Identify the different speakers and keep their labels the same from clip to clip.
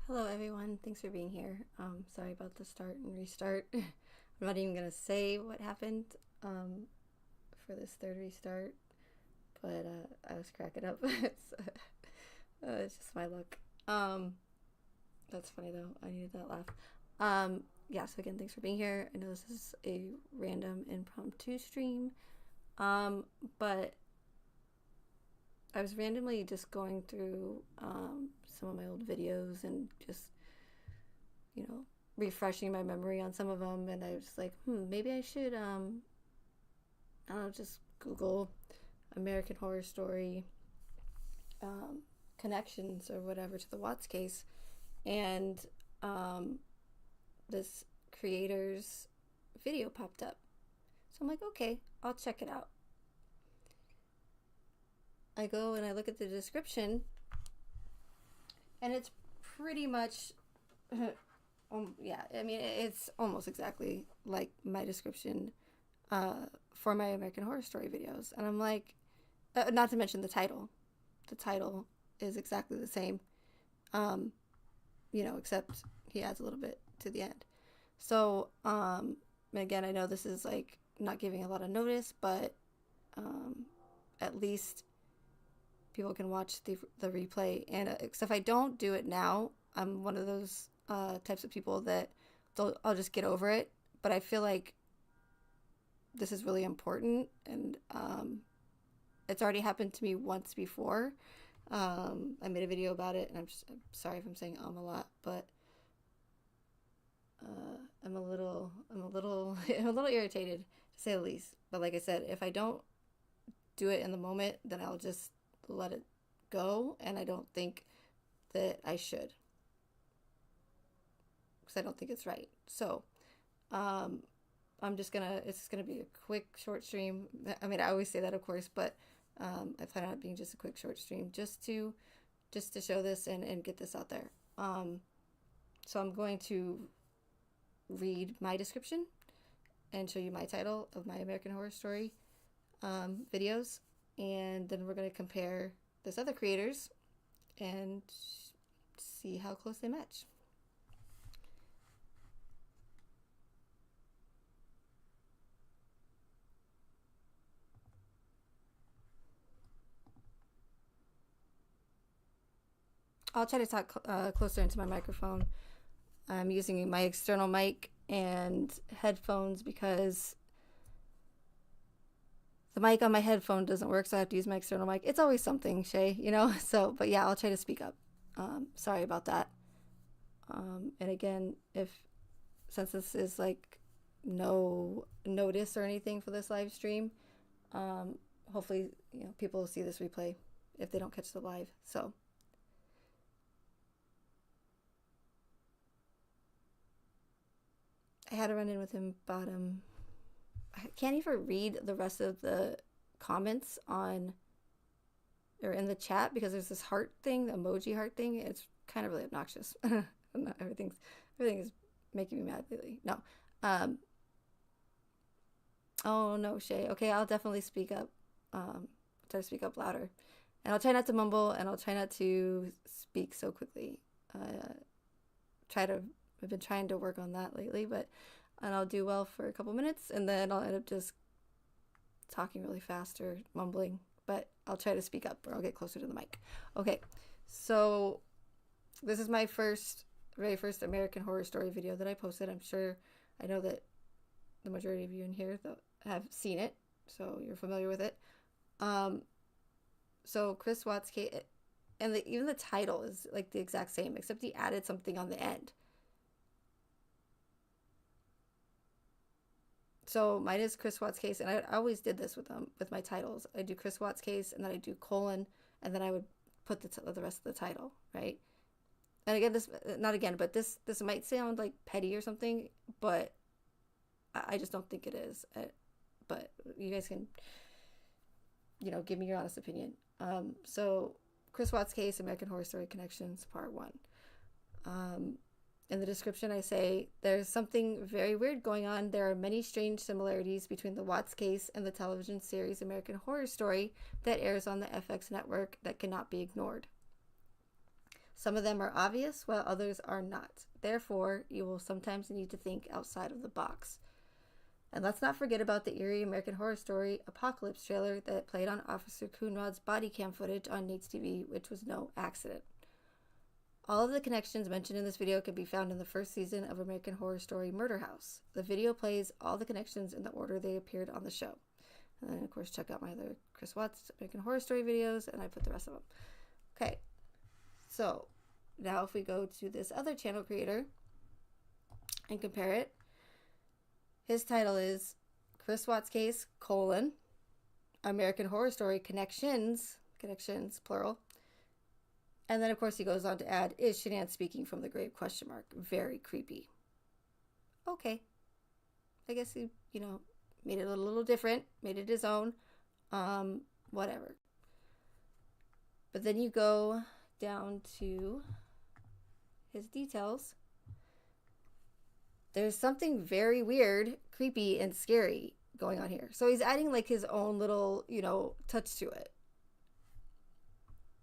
Speaker 1: Hello everyone, thanks for being here. Sorry about the start and restart. I'm not even gonna say what happened for this third restart, but I was cracking up. It's just my luck. Um, that's funny though. I needed that laugh. Yeah. So again, thanks for being here. I know this is a random impromptu stream, but I was randomly just going through some of my old videos and just refreshing my memory on some of them, and I was like, maybe I should I don't know, just Google American Horror Story um, connections or whatever to the Watts case, and um, this creator's video popped up. So I'm like, okay, I'll check it out. I go and I look at the description, and it's pretty much yeah, I mean, it's almost exactly like my description for my American Horror Story videos. And I'm like, not to mention the title. The title is exactly the same, um, except he adds a little bit to the end. So, again, I know this is like not giving a lot of notice, but at least people can watch the replay. And if I don't do it now, I'm one of those types of people that I'll just get over it. But I feel like this is really important, and it's already happened to me once before. I made a video about it, and I'm sorry if I'm saying a lot, but I'm a little, I'm a little irritated to say the least. But like I said, if I don't do it in the moment, then I'll just let it go, and I don't think that I should, because I don't think it's right. So, um, it's just gonna be a quick short stream. I mean, I always say that, of course, but I plan on it being just a quick short stream, just to show this and get this out there. So I'm going to read my description and show you my title of my American Horror Story videos, and then we're going to compare this other creators and see how close they match. I'll try to talk closer into my microphone. I'm using my external mic and headphones because the mic on my headphone doesn't work, so I have to use my external mic. It's always something, Shay, So, but yeah, I'll try to speak up. Sorry about that. And again, since this is like no notice or anything for this live stream, hopefully people will see this replay if they don't catch the live. So. I had a run in with him about I can't even read the rest of the comments on or in the chat because there's this heart thing, the emoji heart thing. It's kind of really obnoxious. Everything is making me mad lately. No. Oh no, Shay. Okay, I'll definitely speak up. Try to speak up louder, and I'll try not to mumble, and I'll try not to speak so quickly. Try to I've been trying to work on that lately, and I'll do well for a couple minutes, and then I'll end up just talking really fast or mumbling. But I'll try to speak up, or I'll get closer to the mic. Okay, so this is my very first American Horror Story video that I posted. I know that the majority of you in here have seen it, so you're familiar with it. So Chris Watts, and even the title is like the exact same, except he added something on the end. So mine is Chris Watts case, and I always did this with my titles. I do Chris Watts case, and then I do colon, and then I would put the rest of the title, right? And again, this might sound like petty or something, but I just don't think it is. But you guys can, give me your honest opinion. So Chris Watts case, American Horror Story Connections, Part 1. In the description, I say, there's something very weird going on. There are many strange similarities between the Watts case and the television series American Horror Story that airs on the FX network that cannot be ignored. Some of them are obvious, while others are not. Therefore, you will sometimes need to think outside of the box. And let's not forget about the eerie American Horror Story Apocalypse trailer that played on Officer Coonrod's body cam footage on Nate's TV, which was no accident. All of the connections mentioned in this video can be found in the first season of American Horror Story Murder House. The video plays all the connections in the order they appeared on the show. And then, of course, check out my other Chris Watts American Horror Story videos, and I put the rest of them. Okay, so now if we go to this other channel creator and compare it, his title is Chris Watts Case, American Horror Story Connections, plural. And then, of course, he goes on to add, is Shanann speaking from the grave, ? Very creepy. Okay. I guess he, made it a little different, made it his own, whatever. But then you go down to his details. There's something very weird, creepy, and scary going on here. So he's adding like his own little, touch to it.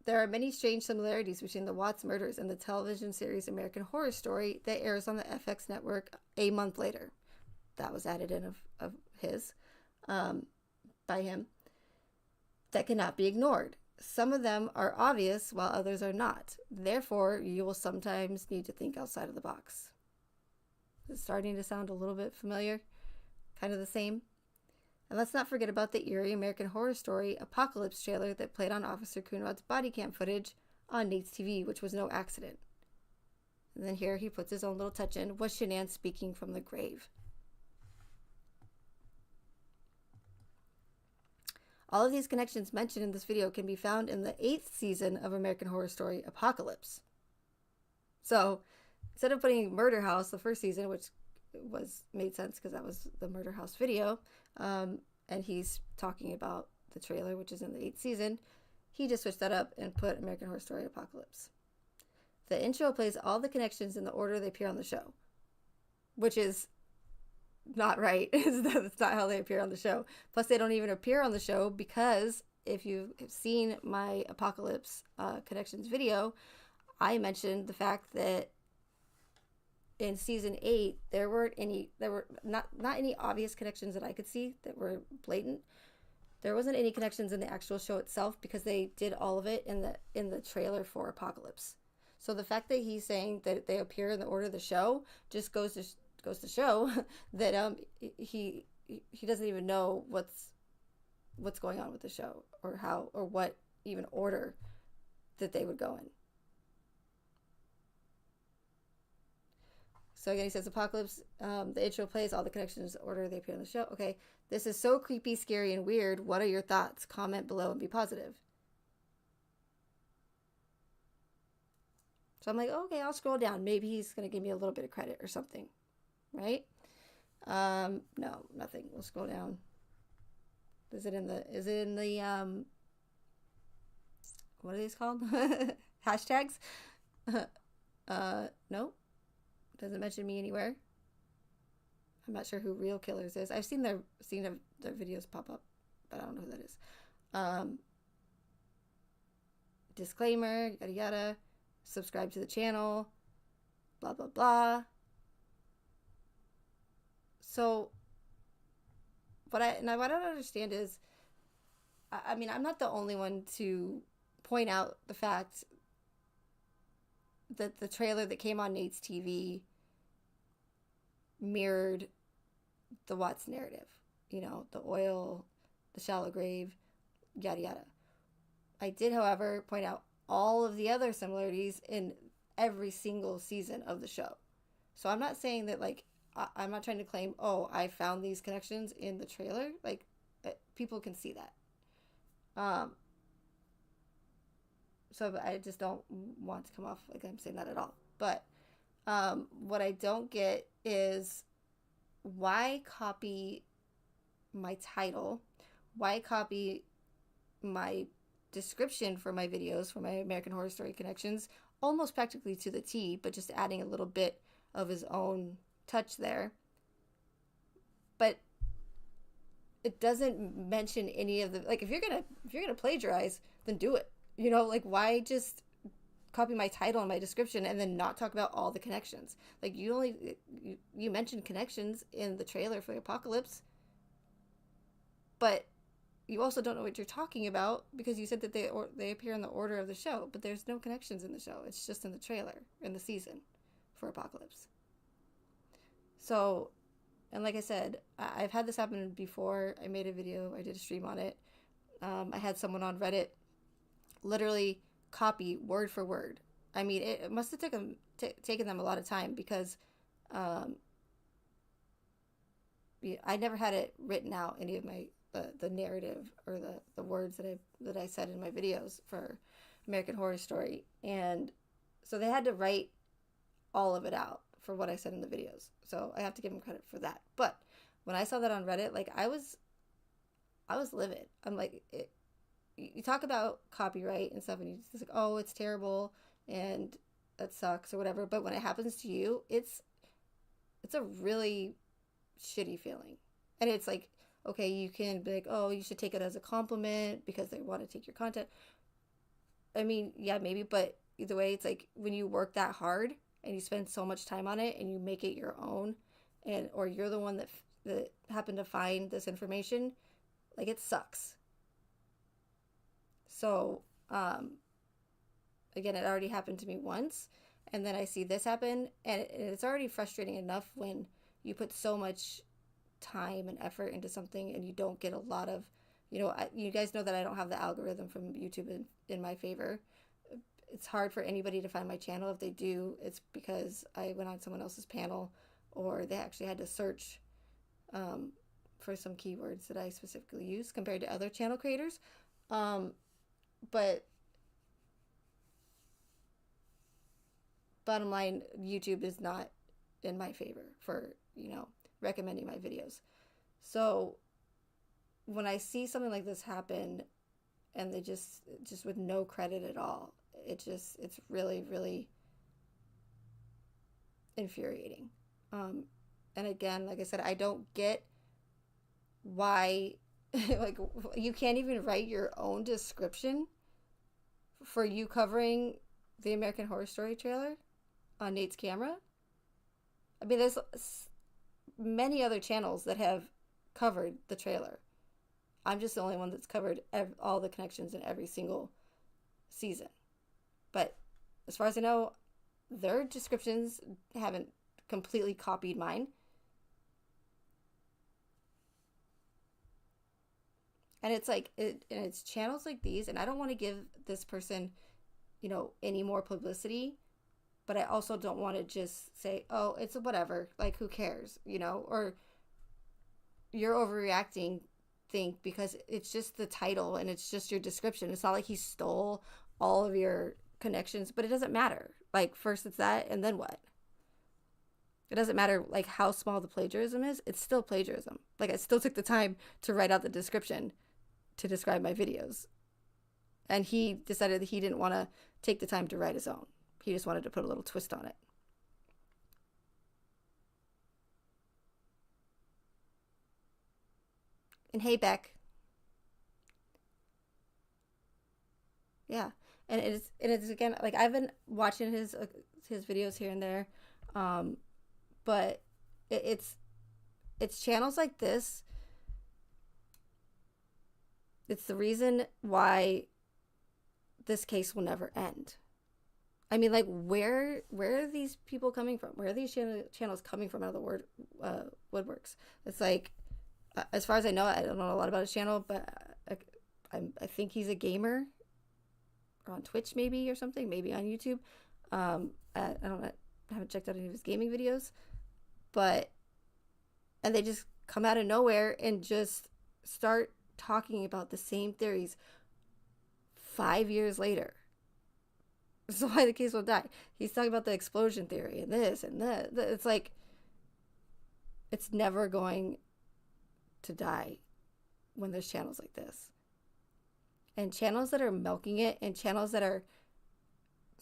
Speaker 1: There are many strange similarities between the Watts murders and the television series American Horror Story that airs on the FX network a month later. That was added in of his, by him, that cannot be ignored. Some of them are obvious while others are not. Therefore, you will sometimes need to think outside of the box. It's starting to sound a little bit familiar, kind of the same. And let's not forget about the eerie American Horror Story Apocalypse trailer that played on Officer Coonrod's body cam footage on Nate's TV, which was no accident. And then here he puts his own little touch in, was Shanann speaking from the grave? All of these connections mentioned in this video can be found in the 8th season of American Horror Story Apocalypse. So instead of putting Murder House, the first season, which made sense because that was the Murder House video, and he's talking about the trailer, which is in the 8th season, he just switched that up and put American Horror Story Apocalypse. The intro plays all the connections in the order they appear on the show, which is not right. That's not how they appear on the show. Plus, they don't even appear on the show because if you've seen my Apocalypse Connections video, I mentioned the fact that in season 8, there were not any obvious connections that I could see that were blatant. There wasn't any connections in the actual show itself because they did all of it in the trailer for Apocalypse. So the fact that he's saying that they appear in the order of the show just goes to show that he doesn't even know what's going on with the show or how or what even order that they would go in. So again, he says Apocalypse, the intro plays all the connections order they appear on the show. Okay, this is so creepy, scary, and weird. What are your thoughts? Comment below and be positive. So I'm like, okay, I'll scroll down. Maybe he's going to give me a little bit of credit or something, right? No, nothing. We'll scroll down. Is it in the, what are these called? Hashtags? Nope. Doesn't mention me anywhere. I'm not sure who Real Killers is. I've seen their videos pop up, but I don't know who that is. Disclaimer, yada yada. Subscribe to the channel. Blah blah blah. So, what I don't understand is, I mean, I'm not the only one to point out the fact that the trailer that came on Nate's TV mirrored the Watts narrative. The oil, the shallow grave, yada yada. I did, however, point out all of the other similarities in every single season of the show. So I'm not saying that, like, I'm not trying to claim, oh, I found these connections in the trailer. Like, people can see that. So I just don't want to come off like I'm saying that at all. But what I don't get is why copy my title? Why copy my description for my videos, for my American Horror Story Connections, almost practically to the T, but just adding a little bit of his own touch there. But it doesn't mention any of the, like, if you're gonna plagiarize, then do it. Like, why just copy my title and my description and then not talk about all the connections. Like, you mentioned connections in the trailer for Apocalypse, but you also don't know what you're talking about because you said that they appear in the order of the show, but there's no connections in the show. It's just in the trailer, in the season for Apocalypse. So, and like I said, I've had this happen before. I made a video, I did a stream on it. I had someone on Reddit literally copy word for word. I mean, it must have taken them a lot of time because I never had it written out, any of my the narrative or the words that I said in my videos for American Horror Story, and so they had to write all of it out for what I said in the videos. So I have to give them credit for that. But when I saw that on Reddit, like, I was livid. I'm like, you talk about copyright and stuff, and you just like, oh, it's terrible and that sucks or whatever. But when it happens to you, it's a really shitty feeling. And it's like, okay, you can be like, oh, you should take it as a compliment because they want to take your content. I mean, yeah, maybe, but either way, it's like when you work that hard and you spend so much time on it and you make it your own, or you're the one that happened to find this information, like, it sucks. So, again, it already happened to me once, and then I see this happen, and it's already frustrating enough when you put so much time and effort into something and you don't get a lot of, you guys know that I don't have the algorithm from YouTube in my favor. It's hard for anybody to find my channel. If they do, it's because I went on someone else's panel, or they actually had to search for some keywords that I specifically use compared to other channel creators. But bottom line, YouTube is not in my favor for, recommending my videos. So when I see something like this happen and they just with no credit at all, it's really, really infuriating. And again, like I said, I don't get why like, you can't even write your own description for you covering the American Horror Story trailer on Nate's camera. I mean, there's many other channels that have covered the trailer. I'm just the only one that's covered all the connections in every single season. But as far as I know, their descriptions haven't completely copied mine. And it's like, it's channels like these, and I don't want to give this person, any more publicity, but I also don't want to just say, oh, it's whatever, like, who cares, or you're overreacting, because it's just the title and it's just your description. It's not like he stole all of your connections, but it doesn't matter. Like, first it's that, and then what? It doesn't matter, like, how small the plagiarism is. It's still plagiarism. Like, I still took the time to write out the description to describe my videos. And he decided that he didn't want to take the time to write his own. He just wanted to put a little twist on it. And hey, Beck. Yeah. And it's again, like, I've been watching his videos here and there. But it's channels like this. It's the reason why this case will never end. I mean, like, where are these people coming from? Where are these channels coming from out of the woodworks? It's like, as far as I know, I don't know a lot about his channel, but I think he's a gamer, or on Twitch maybe, or something, maybe on YouTube. I don't know. I haven't checked out any of his gaming videos, and they just come out of nowhere and just start talking about the same theories 5 years later. So why the case will die. He's talking about the explosion theory and this and that. It's like, it's never going to die when there's channels like this. And channels that are milking it, and channels that are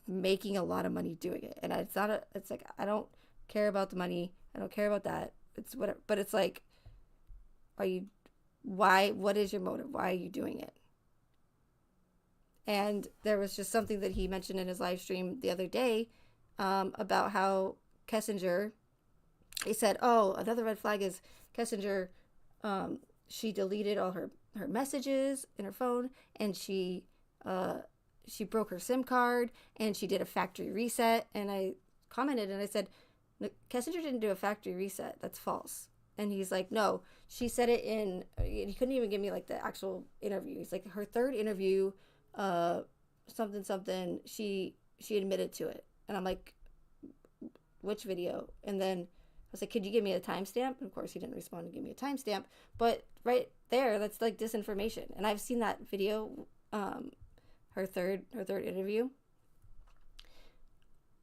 Speaker 1: making a lot of money doing it. And it's like, I don't care about the money. I don't care about that. It's whatever. But it's like, what is your motive? Why are you doing it? And there was just something that he mentioned in his live stream the other day, about how Kessinger, he said, oh, another red flag is Kessinger, she deleted all her messages in her phone, and she broke her SIM card, and she did a factory reset. And I commented and I said, Kessinger didn't do a factory reset. That's false. And he's like, no, she said it in, he couldn't even give me like the actual interview. He's like, her third interview, something, something, she admitted to it. And I'm like, which video? And then I was like, could you give me a timestamp? And of course he didn't respond and give me a timestamp. But right there, that's like disinformation. And I've seen that video, her third interview,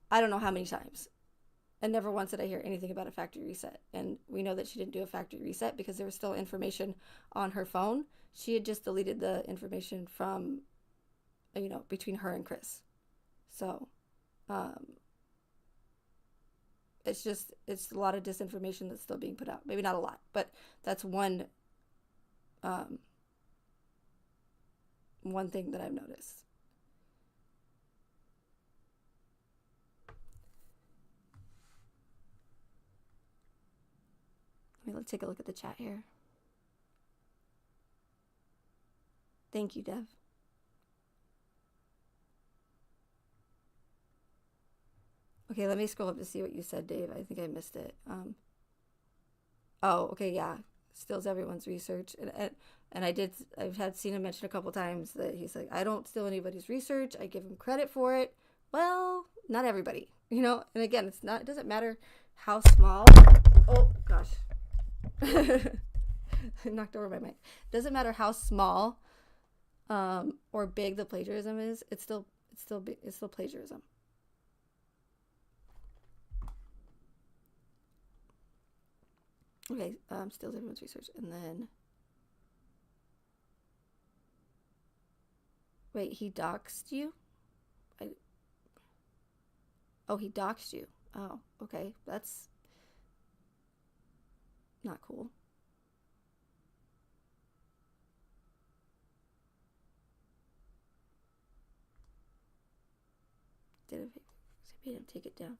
Speaker 1: I don't know how many times. And never once did I hear anything about a factory reset. And we know that she didn't do a factory reset because there was still information on her phone. She had just deleted the information from, between her and Chris. So, it's a lot of disinformation that's still being put out. Maybe not a lot, but that's one thing that I've noticed. Let's take a look at the chat here. Thank you, Dev. Okay, let me scroll up to see what you said, Dave. I think I missed it. Oh, okay, yeah. Steals everyone's research. And I've had seen him mention a couple times that he's like, I don't steal anybody's research. I give him credit for it. Well, not everybody, And again, it doesn't matter how small. Oh, gosh. Knocked over my mic. Doesn't matter how small or big the plagiarism is. It's still plagiarism. Okay, steals everyone's research, and then wait, he doxed you? He doxed you. Oh, okay, that's not cool. Did it made him take it down?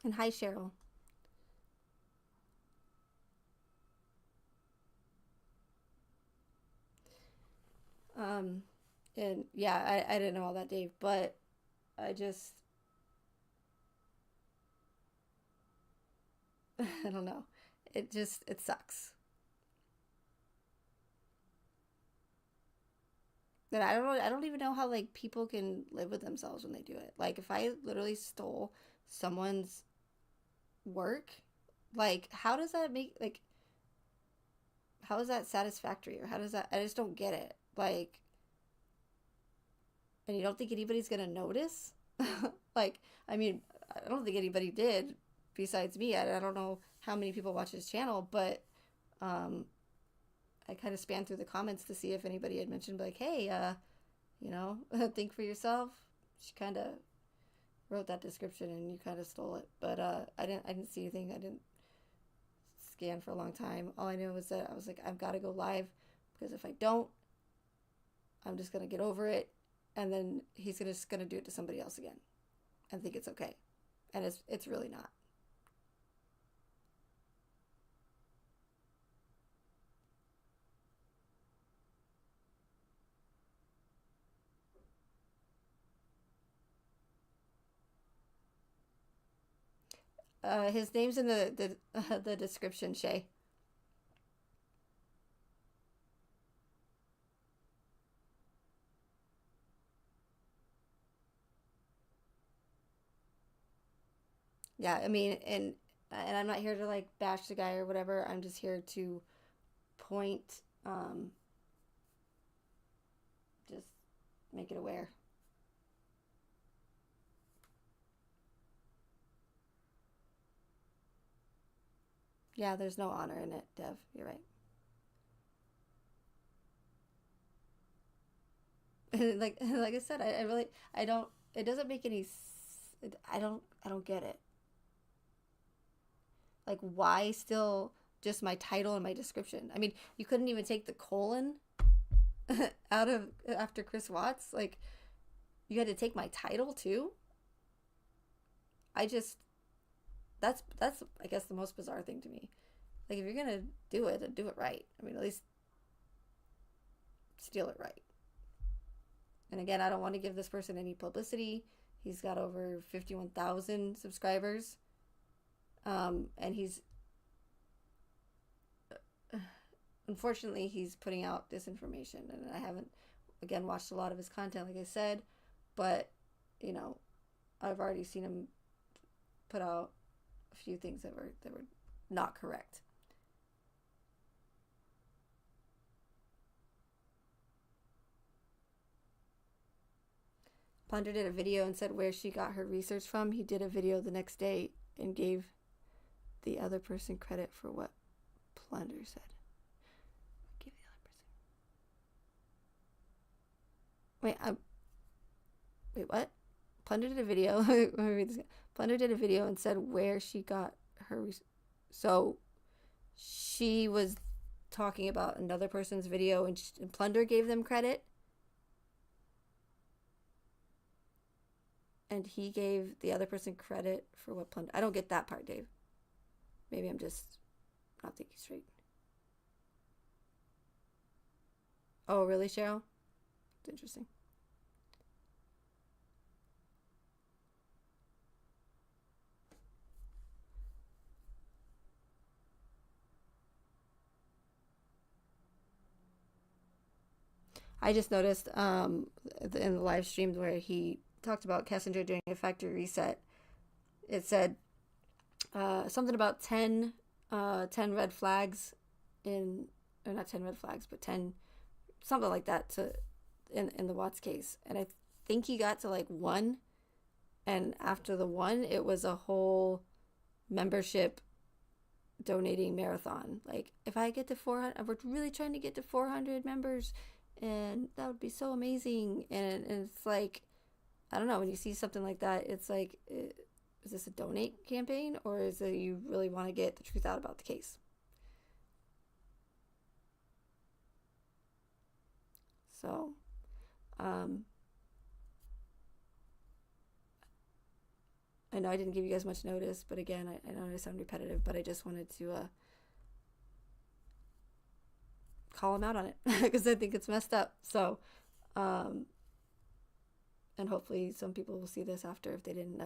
Speaker 1: And hi, Cheryl. And yeah, I didn't know all that, Dave, but I just, I don't know. It sucks. And I don't even know how like people can live with themselves when they do it. Like if I literally stole someone's work, like how does that make, like, how is that satisfactory, or how does that, I just don't get it. Like, and you don't think anybody's gonna notice? Like, I mean, I don't think anybody did besides me. I don't know how many people watch his channel, but I kind of spanned through the comments to see if anybody had mentioned like, hey, think for yourself. She kind of wrote that description and you kind of stole it, but I didn't see anything. I didn't scan for a long time. All I knew was that I was like, I've got to go live, because if I don't, I'm just gonna get over it, and then he's just gonna do it to somebody else again and think it's okay, and it's really not. His name's in the description, Shay. Yeah, I mean, and I'm not here to like bash the guy or whatever. I'm just here to point, just make it aware. Yeah, there's no honor in it, Dev. You're right. like I said, I really, I don't. It doesn't make any I don't get it. Like, why still just my title and my description? I mean, you couldn't even take the colon out of after Chris Watts. Like, you had to take my title too. I just that's I guess the most bizarre thing to me. Like, if you're gonna do it, do it right. I mean, at least steal it right. And again, I don't want to give this person any publicity. He's got over 51,000 subscribers. And unfortunately, he's putting out disinformation. And I haven't, again, watched a lot of his content, like I said. But, I've already seen him put out a few things that were not correct. Plunder did a video and said where she got her research from. He did a video the next day and gave the other person credit for what Plunder said. Give the other person. Wait, what? Plunder did a video. Let me read this. Plunder did a video and said where she got her research. So she was talking about another person's video, and Plunder gave them credit. And he gave the other person credit for what Plunder... I don't get that part, Dave. Maybe I'm just not thinking straight. Oh, really, Cheryl? It's interesting. I just noticed in the live stream where he talked about Kessinger doing a factory reset. It said something about 10 red flags or not 10 red flags, but 10, something like that in the Watts case. And I think he got to like 1. And after the 1, it was a whole membership donating marathon. Like, if I get to 400, we're really trying to get to 400 members, and that would be so amazing. And it's like, I don't know, when you see something like that, it's like, is this a donate campaign, or is it you really want to get the truth out about the case? So, I know I didn't give you guys much notice, but again, I know I sound repetitive, but I just wanted to call him out on it because I think it's messed up. So, and hopefully some people will see this after if they didn't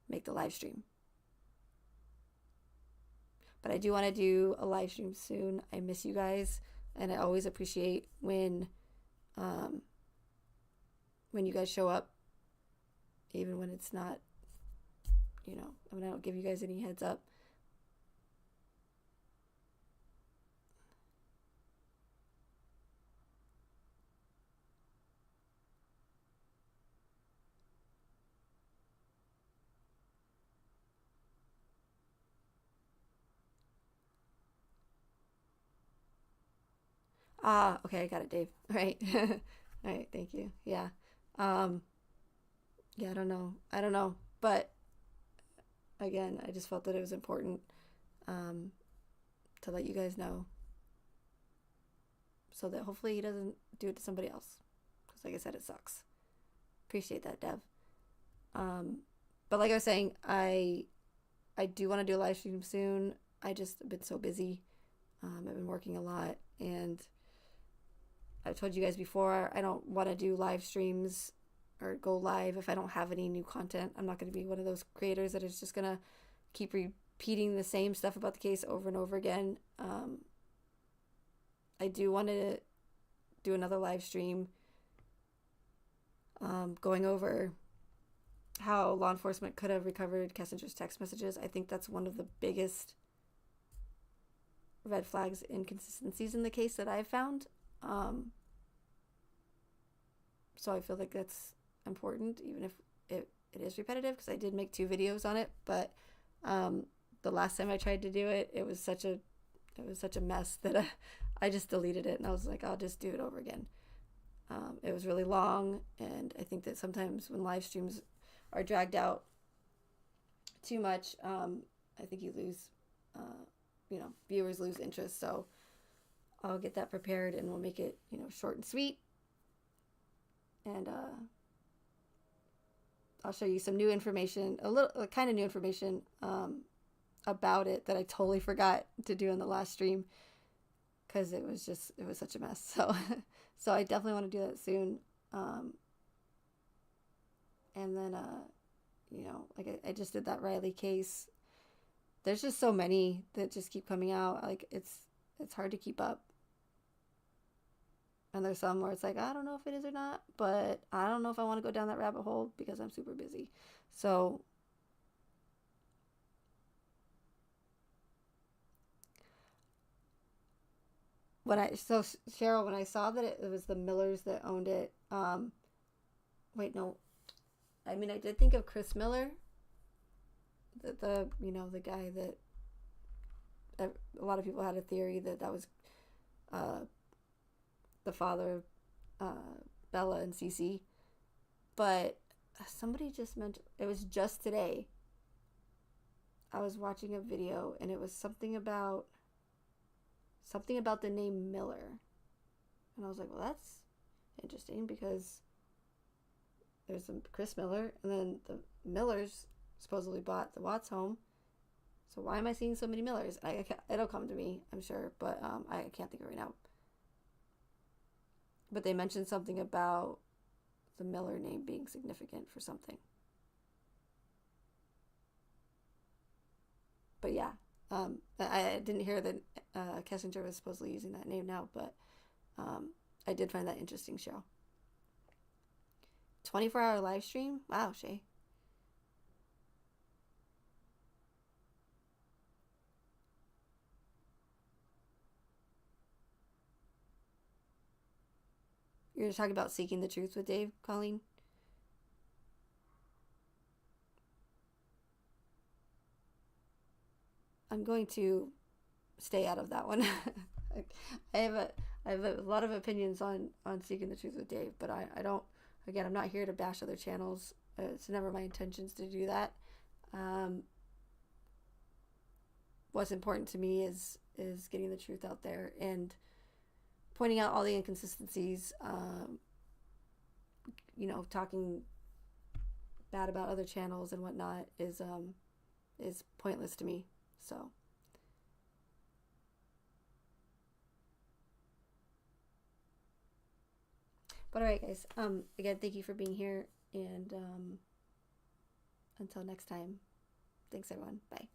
Speaker 1: make the live stream. But I do want to do a live stream soon. I miss you guys, and I always appreciate when you guys show up, even when it's not, I don't give you guys any heads up. Okay, I got it, Dave. All right. All right, thank you. Yeah. Yeah, I don't know. But again, I just felt that it was important to let you guys know so that hopefully he doesn't do it to somebody else. Because like I said, it sucks. Appreciate that, Dev. But like I was saying, I do want to do a live stream soon. I just have been so busy. I've been working a lot, and I've told you guys before, I don't want to do live streams or go live if I don't have any new content. I'm not going to be one of those creators that is just going to keep repeating the same stuff about the case over and over again. I do want to do another live stream going over how law enforcement could have recovered Kessinger's text messages. I think that's one of the biggest red flags, inconsistencies in the case that I've found. So I feel like that's important, even if it is repetitive, because I did make 2 videos on it. But the last time I tried to do it, it was such a mess that I just deleted it, and I was like, I'll just do it over again. It was really long, and I think that sometimes when live streams are dragged out too much, I think you lose, viewers lose interest. So I'll get that prepared and we'll make it, short and sweet. And I'll show you some new information, a little kind of new information about it that I totally forgot to do in the last stream because it was such a mess. So, so I definitely want to do that soon. And then, like I just did that Riley case. There's just so many that just keep coming out. Like it's hard to keep up. And there's some where it's like, I don't know if it is or not, but I don't know if I want to go down that rabbit hole because I'm super busy. So Cheryl, when I saw that it was the Millers that owned it, wait, no, I mean, I did think of Chris Miller, the guy that a lot of people had a theory that was the father of Bella and Cece, but somebody just mentioned, it was just today, I was watching a video and it was something about the name Miller, and I was like, well, that's interesting because there's some Chris Miller, and then the Millers supposedly bought the Watts home. So why am I seeing so many Millers? It'll come to me, I'm sure, but I can't think of it right now. But they mentioned something about the Miller name being significant for something. But yeah, I didn't hear that Kessinger was supposedly using that name now, but I did find that interesting show. 24-hour live stream? Wow, Shay. You're talking about Seeking the Truth with Dave, Colleen? I'm going to stay out of that one. I have a lot of opinions on Seeking the Truth with Dave, but I don't, again, I'm not here to bash other channels. It's never my intentions to do that. What's important to me is getting the truth out there and pointing out all the inconsistencies. Talking bad about other channels and whatnot is pointless to me. So. But all right, guys. Again, thank you for being here, and until next time, thanks everyone. Bye.